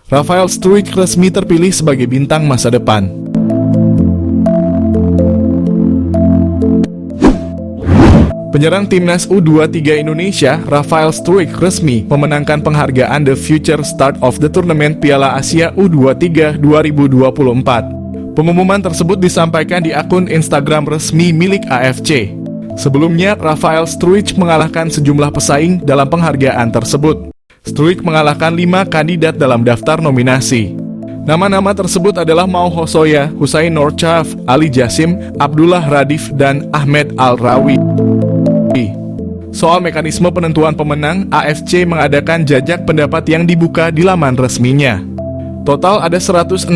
Rafael Struijk resmi terpilih sebagai bintang masa depan. Penyerang timnas U23 Indonesia, Rafael Struijk resmi memenangkan penghargaan The Future Start of the Tournament Piala Asia U23 2024. Pengumuman tersebut disampaikan di akun Instagram resmi milik AFC. Sebelumnya, Rafael Struijk mengalahkan sejumlah pesaing dalam penghargaan tersebut. Struijk mengalahkan 5 kandidat dalam daftar nominasi. Nama-nama tersebut adalah Mau Hosoya, Husain Nurchaf, Ali Jassim, Abdullah Radif, dan Ahmed Al-Rawi. Soal mekanisme penentuan pemenang, AFC mengadakan jajak pendapat yang dibuka di laman resminya. Total ada 167.000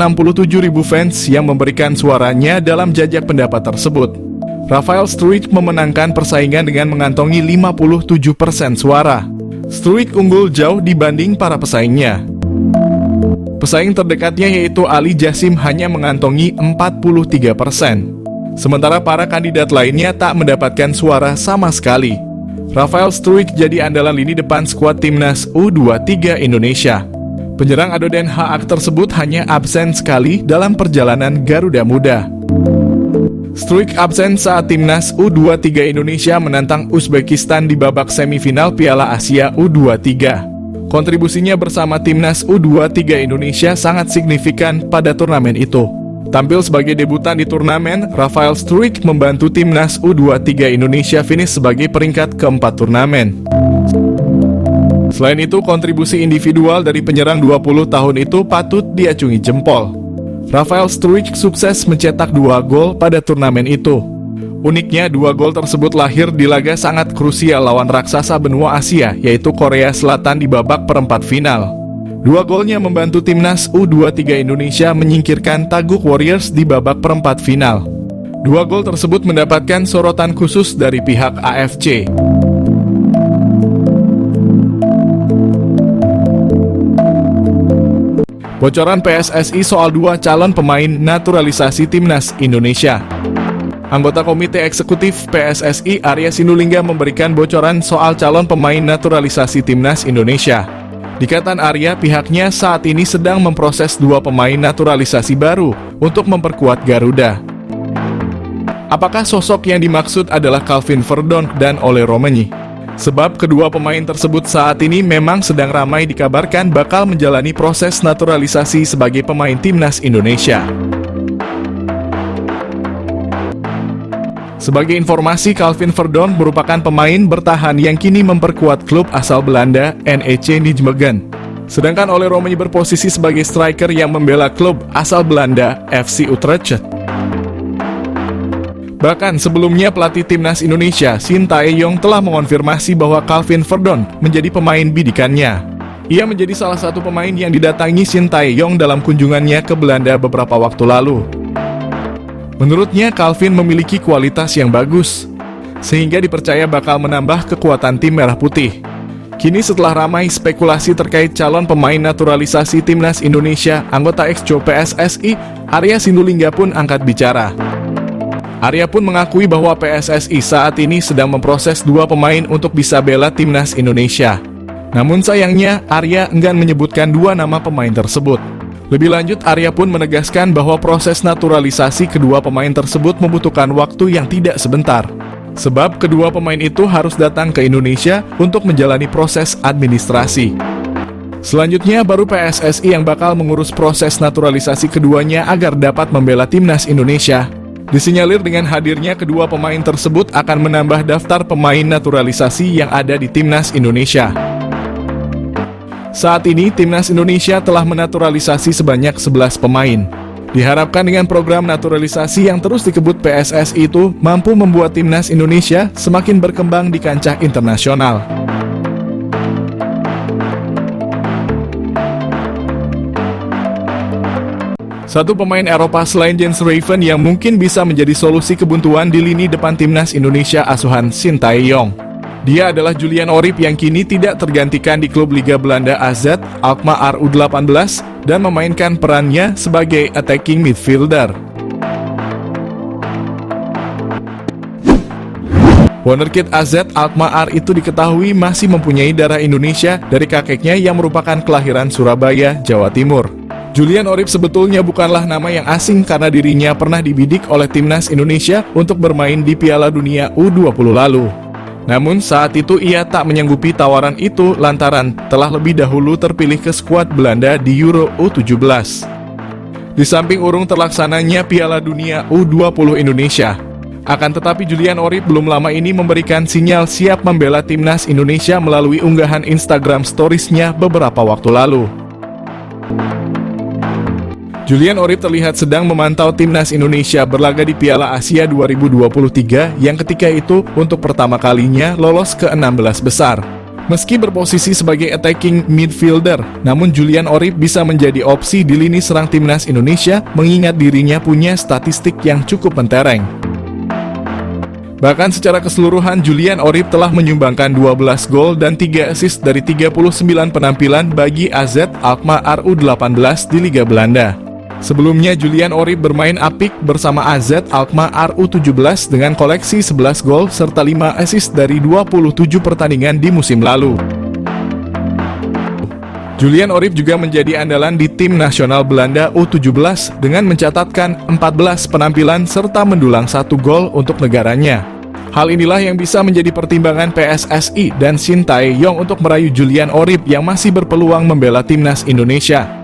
fans yang memberikan suaranya dalam jajak pendapat tersebut. Rafael Struijk memenangkan persaingan dengan mengantongi 57% suara. Struijk unggul jauh dibanding para pesaingnya. Pesaing terdekatnya yaitu Ali Jassim hanya mengantongi 43%. Sementara para kandidat lainnya tak mendapatkan suara sama sekali. Rafael Struijk jadi andalan lini depan skuad timnas U23 Indonesia. Penyerang Ado Den Haag tersebut hanya absen sekali dalam perjalanan Garuda Muda. Struijk absen saat timnas U23 Indonesia menantang Uzbekistan di babak semifinal Piala Asia U23. Kontribusinya bersama timnas U23 Indonesia sangat signifikan pada turnamen itu. Tampil sebagai debutan di turnamen, Rafael Struijk membantu timnas U23 Indonesia finish sebagai peringkat keempat turnamen. Selain itu, kontribusi individual dari penyerang 20 tahun itu patut diacungi jempol. Rafael Struijk sukses mencetak 2 gol pada turnamen itu. Uniknya, 2 gol tersebut lahir di laga sangat krusial lawan raksasa benua Asia, yaitu Korea Selatan di babak perempat final. 2 golnya membantu timnas U23 Indonesia menyingkirkan Taguk Warriors di babak perempat final. 2 gol tersebut mendapatkan sorotan khusus dari pihak AFC. Bocoran PSSI soal 2 calon pemain naturalisasi timnas Indonesia. Anggota Komite Eksekutif PSSI Arya Sinulinga memberikan bocoran soal calon pemain naturalisasi timnas Indonesia. Dikatakan Arya, pihaknya saat ini sedang memproses 2 pemain naturalisasi baru untuk memperkuat Garuda. Apakah sosok yang dimaksud adalah Calvin Verdonk dan Ole Romanyi? Sebab kedua pemain tersebut saat ini memang sedang ramai dikabarkan bakal menjalani proses naturalisasi sebagai pemain timnas Indonesia. Sebagai informasi, Calvin Verdonk merupakan pemain bertahan yang kini memperkuat klub asal Belanda NEC Nijmegen. Sedangkan Ole Romanyi berposisi sebagai striker yang membela klub asal Belanda FC Utrecht. Bahkan sebelumnya pelatih timnas Indonesia Shin Tae-yong telah mengonfirmasi bahwa Calvin Verdonk menjadi pemain bidikannya. Ia menjadi salah satu pemain yang didatangi Shin Tae-yong dalam kunjungannya ke Belanda beberapa waktu lalu. Menurutnya, Calvin memiliki kualitas yang bagus, sehingga dipercaya bakal menambah kekuatan tim Merah Putih. Kini setelah ramai spekulasi terkait calon pemain naturalisasi timnas Indonesia, anggota Exco PSSI Arya Sinulinga pun angkat bicara. Arya pun mengakui bahwa PSSI saat ini sedang memproses 2 pemain untuk bisa bela timnas Indonesia. Namun sayangnya, Arya enggan menyebutkan 2 nama pemain tersebut. Lebih lanjut, Arya pun menegaskan bahwa proses naturalisasi kedua pemain tersebut membutuhkan waktu yang tidak sebentar. Sebab kedua pemain itu harus datang ke Indonesia untuk menjalani proses administrasi. Selanjutnya, baru PSSI yang bakal mengurus proses naturalisasi keduanya agar dapat membela timnas Indonesia. Disinyalir dengan hadirnya kedua pemain tersebut akan menambah daftar pemain naturalisasi yang ada di timnas Indonesia. Saat ini, timnas Indonesia telah menaturalisasi sebanyak 11 pemain. Diharapkan dengan program naturalisasi yang terus dikebut PSSI itu mampu membuat timnas Indonesia semakin berkembang di kancah internasional. Satu pemain Eropa selain Jens Raven yang mungkin bisa menjadi solusi kebuntuan di lini depan timnas Indonesia asuhan Shin Tae-yong. Dia adalah Julian Orip yang kini tidak tergantikan di klub Liga Belanda AZ Alkmaar U18 dan memainkan perannya sebagai attacking midfielder. Wonderkid AZ Alkmaar itu diketahui masih mempunyai darah Indonesia dari kakeknya yang merupakan kelahiran Surabaya, Jawa Timur. Julian Orip sebetulnya bukanlah nama yang asing karena dirinya pernah dibidik oleh timnas Indonesia untuk bermain di Piala Dunia U20 lalu. Namun saat itu ia tak menyanggupi tawaran itu lantaran telah lebih dahulu terpilih ke skuad Belanda di Euro U17. Di samping urung terlaksananya Piala Dunia U20 Indonesia, akan tetapi Julian Orip belum lama ini memberikan sinyal siap membela timnas Indonesia melalui unggahan Instagram Stories-nya beberapa waktu lalu. Julian Orip terlihat sedang memantau timnas Indonesia berlaga di Piala Asia 2023 yang ketika itu untuk pertama kalinya lolos ke 16 besar. Meski berposisi sebagai attacking midfielder, namun Julian Orip bisa menjadi opsi di lini serang timnas Indonesia mengingat dirinya punya statistik yang cukup mentereng. Bahkan secara keseluruhan Julian Orip telah menyumbangkan 12 gol dan 3 assist dari 39 penampilan bagi AZ Alkmaar U18 di Liga Belanda. Sebelumnya Julian Orip bermain apik bersama AZ Alkmaar U17 dengan koleksi 11 gol serta 5 assist dari 27 pertandingan di musim lalu. Julian Orip juga menjadi andalan di tim nasional Belanda U17 dengan mencatatkan 14 penampilan serta mendulang 1 gol untuk negaranya. Hal inilah yang bisa menjadi pertimbangan PSSI dan Shin Tae-yong untuk merayu Julian Orip yang masih berpeluang membela timnas Indonesia.